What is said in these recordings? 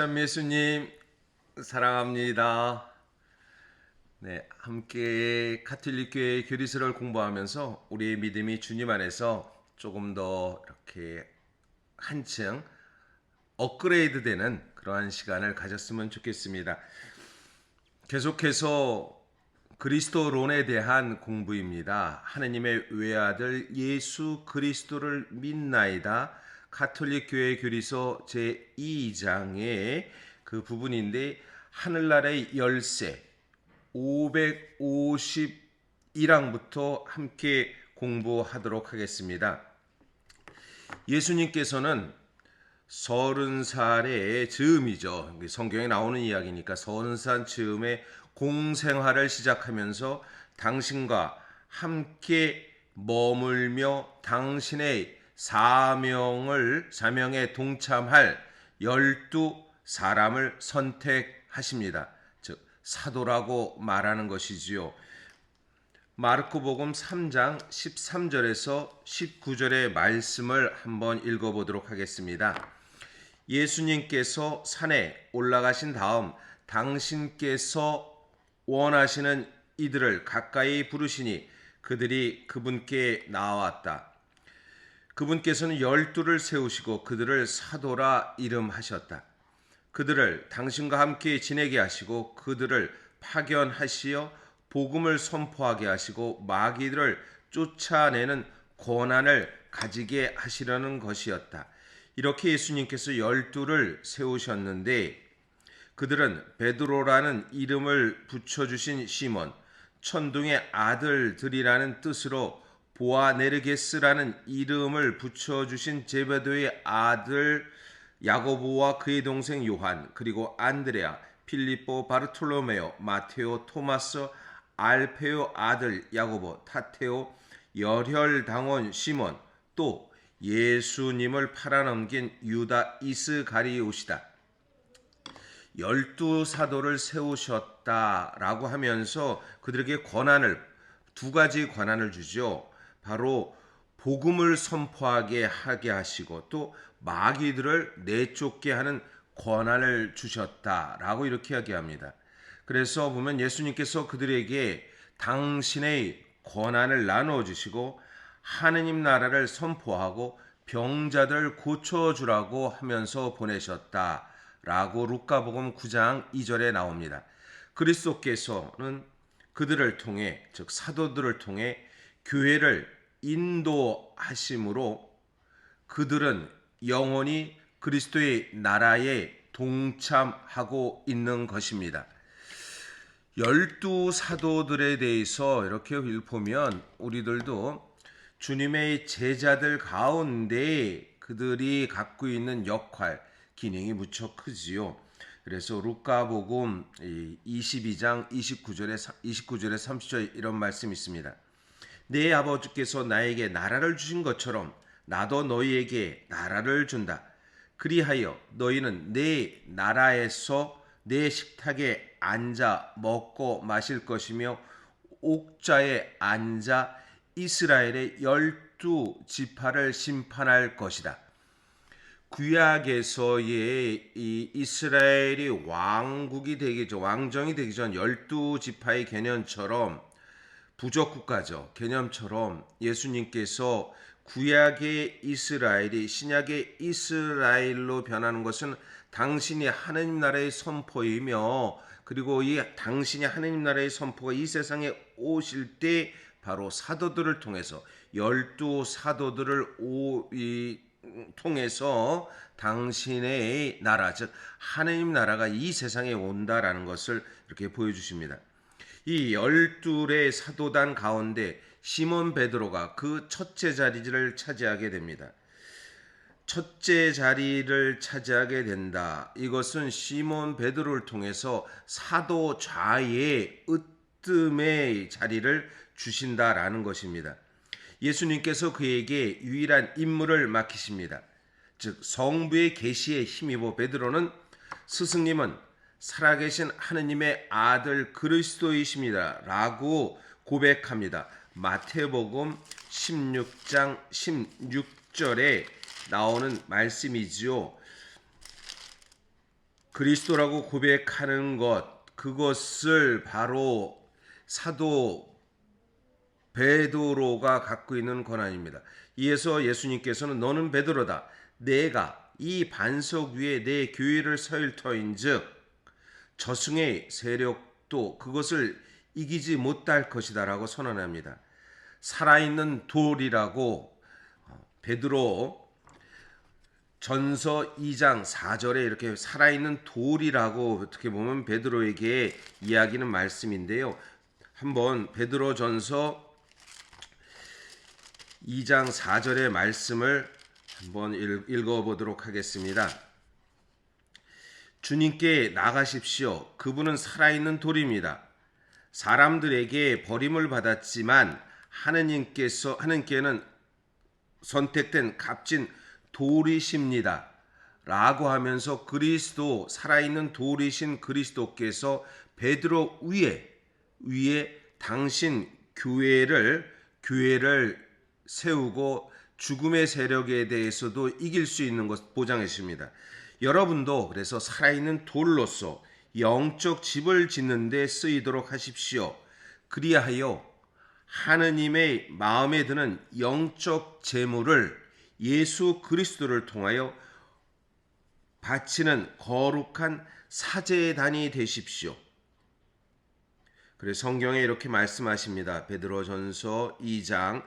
참 예수님 사랑합니다. 네, 함께 가톨릭 교회 교리서를 공부하면서 우리의 믿음이 주님 안에서 조금 더 이렇게 한층 업그레이드되는 그러한 시간을 가졌으면 좋겠습니다. 계속해서 그리스도론에 대한 공부입니다. 하느님의 외아들 예수 그리스도를 믿나이다. 가톨릭 교회 교리서 제2장의 그 부분인데 하늘나라의 열쇠 551항부터 함께 공부하도록 하겠습니다. 예수님께서는 30살의 즈음이죠. 성경에 나오는 이야기니까 30살 즈음에 공생활을 시작하면서 당신과 함께 머물며 당신의 사명에 동참할 12사람을 선택하십니다. 즉 사도라고 말하는 것이지요. 마르코복음 3장 13절에서 19절의 말씀을 한번 읽어보도록 하겠습니다. 예수님께서 산에 올라가신 다음 당신께서 원하시는 이들을 가까이 부르시니 그들이 그분께 나왔다. 그분께서는 12를 세우시고 그들을 사도라 이름하셨다. 그들을 당신과 함께 지내게 하시고 그들을 파견하시어 복음을 선포하게 하시고 마귀들을 쫓아내는 권한을 가지게 하시려는 것이었다. 이렇게 예수님께서 12를 세우셨는데 그들은 베드로라는 이름을 붙여주신 시몬, 천둥의 아들들이라는 뜻으로 보아네르게스라는 이름을 붙여주신 제베도의 아들 야고보와 그의 동생 요한, 그리고 안드레아, 필리포, 바르톨로메오, 마테오, 토마스, 알페오 아들 야고보, 타테오, 열혈당원 시몬, 또 예수님을 팔아넘긴 유다 이스가리옷이다. 12사도를 세우셨다라고 하면서 그들에게 두 가지 권한을 주죠. 바로 복음을 선포하게 하게 하시고 또 마귀들을 내쫓게 하는 권한을 주셨다라고 이렇게 이야기합니다. 그래서 보면 예수님께서 그들에게 당신의 권한을 나누어 주시고 하느님 나라를 선포하고 병자들을 고쳐주라고 하면서 보내셨다라고 루카복음 9장 2절에 나옵니다. 그리스도께서는 그들을 통해 즉 사도들을 통해 교회를 인도하심으로 그들은 영원히 그리스도의 나라에 동참하고 있는 것입니다. 12사도들에 대해서 이렇게 보면 우리들도 주님의 제자들 가운데 그들이 갖고 있는 역할, 기능이 무척 크지요. 그래서 루카복음 22장 29절에 30절 이런 말씀이 있습니다. 내 아버지께서 나에게 나라를 주신 것처럼 나도 너희에게 나라를 준다. 그리하여 너희는 내 나라에서 내 식탁에 앉아 먹고 마실 것이며 옥좌에 앉아 이스라엘의 12지파를 심판할 것이다. 구약에서의 이 이스라엘이 왕국이 되기 전, 왕정이 되기 전 12지파의 개념처럼 부족국가죠. 개념처럼 예수님께서 구약의 이스라엘이 신약의 이스라엘로 변하는 것은 당신이 하느님 나라의 선포이며 그리고 이 당신이 하느님 나라의 선포가 이 세상에 오실 때 바로 사도들을 통해서 12사도들을 통해서 당신의 나라 즉 하느님 나라가 이 세상에 온다라는 것을 이렇게 보여주십니다. 이 12의 사도단 가운데 시몬 베드로가 그 첫째 자리를 차지하게 됩니다. 첫째 자리를 차지하게 된다. 이것은 시몬 베드로를 통해서 사도 좌의 으뜸의 자리를 주신다라는 것입니다. 예수님께서 그에게 유일한 임무를 맡기십니다. 즉 성부의 계시에 힘입어 베드로는 스승님은 살아계신 하느님의 아들 그리스도이십니다 라고 고백합니다. 마태복음 16장 16절에 나오는 말씀이지요. 그리스도라고 고백하는 것, 그것을 바로 사도 베드로가 갖고 있는 권한입니다. 이에서 예수님께서는 너는 베드로다. 내가 이 반석 위에 내 교회를 세울 터인즉 저승의 세력도 그것을 이기지 못할 것이다라고 선언합니다. 살아있는 돌이라고 베드로 전서 2장 4절에 이렇게 살아있는 돌이라고 어떻게 보면 베드로에게 이야기는 말씀인데요. 한번 베드로 전서 2장 4절의 말씀을 한번 읽어보도록 하겠습니다. 주님께 나가십시오. 그분은 살아있는 돌입니다. 사람들에게 버림을 받았지만 하느님께는 선택된 값진 돌이십니다. 라고 하면서 그리스도, 살아있는 돌이신 그리스도께서 베드로 위에 당신 교회를 세우고 죽음의 세력에 대해서도 이길 수 있는 것 보장했습니다. 여러분도 그래서 살아있는 돌로서 영적 집을 짓는 데 쓰이도록 하십시오. 그리하여 하느님의 마음에 드는 영적 재물을 예수 그리스도를 통하여 바치는 거룩한 사제단이 되십시오. 그래서 성경에 이렇게 말씀하십니다. 베드로전서 2장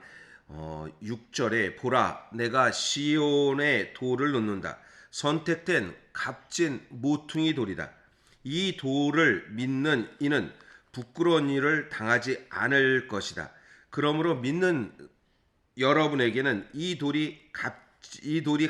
6절에 보라 내가 시온의 돌을 놓는다. 선택된 값진 모퉁이 돌이다. 이 돌을 믿는 이는 부끄러운 일을 당하지 않을 것이다. 그러므로 믿는 여러분에게는 이 돌이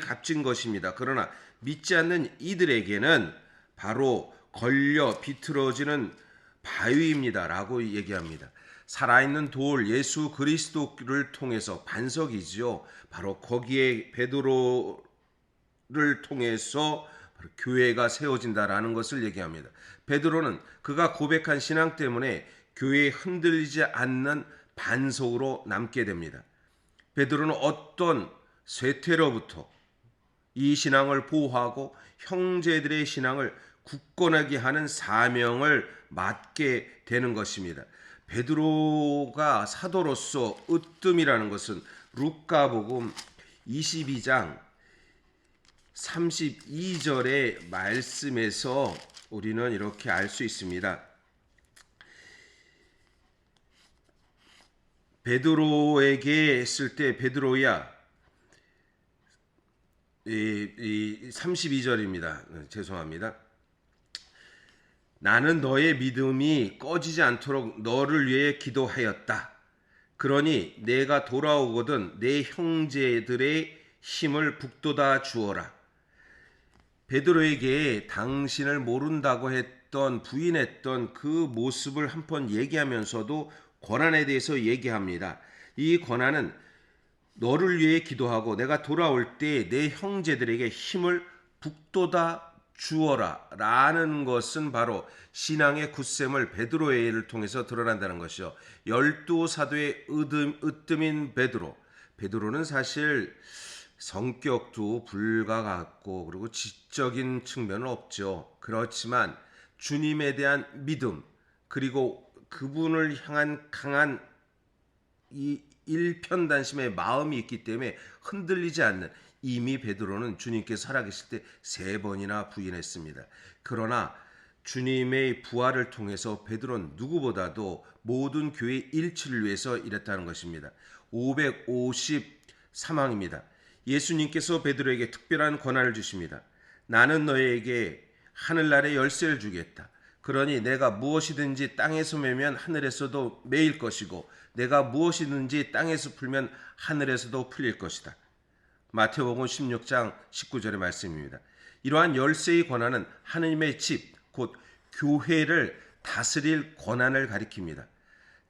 값진 것입니다. 그러나 믿지 않는 이들에게는 바로 걸려 비틀어지는 바위입니다. 라고 얘기합니다. 살아있는 돌 예수 그리스도를 통해서 반석이지요. 바로 거기에 베드로를 통해서 바로 교회가 세워진다라는 것을 얘기합니다. 베드로는 그가 고백한 신앙 때문에 교회에 흔들리지 않는 반석으로 남게 됩니다. 베드로는 어떤 쇠퇴로부터 이 신앙을 보호하고 형제들의 신앙을 굳건하게 하는 사명을 맡게 되는 것입니다. 베드로가 사도로서 으뜸이라는 것은 루카복음 22장 32절의 말씀에서 우리는 이렇게 알 수 있습니다. 베드로에게 했을 때 베드로야 32절입니다. 죄송합니다. 나는 너의 믿음이 꺼지지 않도록 너를 위해 기도하였다. 그러니 내가 돌아오거든 내 형제들의 힘을 북돋아 주어라. 베드로에게 당신을 모른다고 부인했던 그 모습을 한번 얘기하면서도 권한에 대해서 얘기합니다. 이 권한은 너를 위해 기도하고 내가 돌아올 때 내 형제들에게 힘을 북돋아 주어라 라는 것은 바로 신앙의 굳셈을 베드로를 통해서 드러난다는 것이죠. 12사도의 으뜸인 베드로는 사실 성격도 불과 같고 그리고 지적인 측면은 없죠. 그렇지만 주님에 대한 믿음 그리고 그분을 향한 강한 이 일편단심의 마음이 있기 때문에 흔들리지 않는, 이미 베드로는 주님께서 살아계실 때 3번이나 부인했습니다. 그러나 주님의 부활을 통해서 베드로는 누구보다도 모든 교회 일치를 위해서 일했다는 것입니다. 553항입니다. 예수님께서 베드로에게 특별한 권한을 주십니다. 나는 너에게 하늘나라의 열쇠를 주겠다. 그러니 내가 무엇이든지 땅에서 매면 하늘에서도 매일 것이고 내가 무엇이든지 땅에서 풀면 하늘에서도 풀릴 것이다. 마태복음 16장 19절의 말씀입니다. 이러한 열쇠의 권한은 하느님의 집, 곧 교회를 다스릴 권한을 가리킵니다.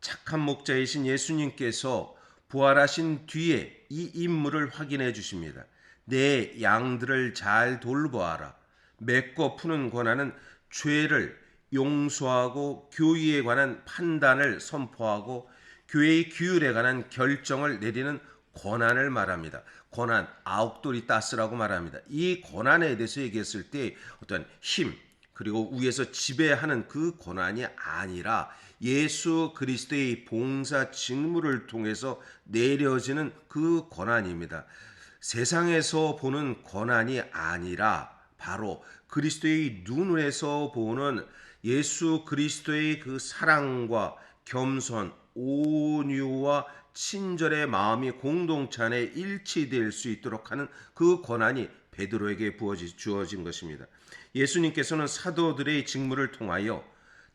착한 목자이신 예수님께서 부활하신 뒤에 이 임무를 확인해 주십니다. 내 양들을 잘 돌보아라. 메꿔 푸는 권한은 죄를 용서하고 교의에 관한 판단을 선포하고 교회의 규율에 관한 결정을 내리는 권한을 말합니다. 권한, 아우토리타스라고 말합니다. 이 권한에 대해서 얘기했을 때 어떤 힘, 그리고 위에서 지배하는 그 권한이 아니라 예수 그리스도의 봉사 직무를 통해서 내려지는 그 권한입니다. 세상에서 보는 권한이 아니라 바로 그리스도의 눈에서 보는 예수 그리스도의 그 사랑과 겸손, 온유와 친절의 마음이 공동체 안에 일치될 수 있도록 하는 그 권한이 베드로에게 주어진 것입니다. 예수님께서는 사도들의 직무를 통하여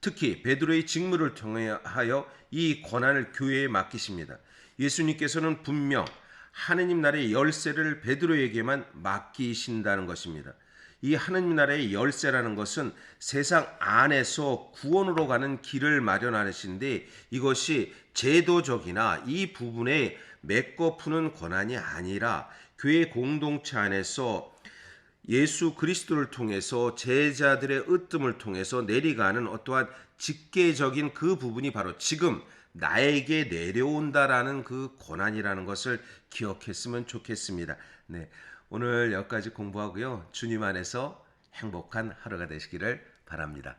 특히 베드로의 직무를 통하여 이 권한을 교회에 맡기십니다. 예수님께서는 분명 하느님 나라의 열쇠를 베드로에게만 맡기신다는 것입니다. 이 하느님 나라의 열쇠라는 것은 세상 안에서 구원으로 가는 길을 마련하시는데 이것이 제도적이나 이 부분에 메꿔 푸는 권한이 아니라 교회 공동체 안에서 예수 그리스도를 통해서 제자들의 으뜸을 통해서 내려가는 어떠한 직계적인 그 부분이 바로 지금 나에게 내려온다라는 그 권한이라는 것을 기억했으면 좋겠습니다. 네, 오늘 여기까지 공부하고요. 주님 안에서 행복한 하루가 되시기를 바랍니다.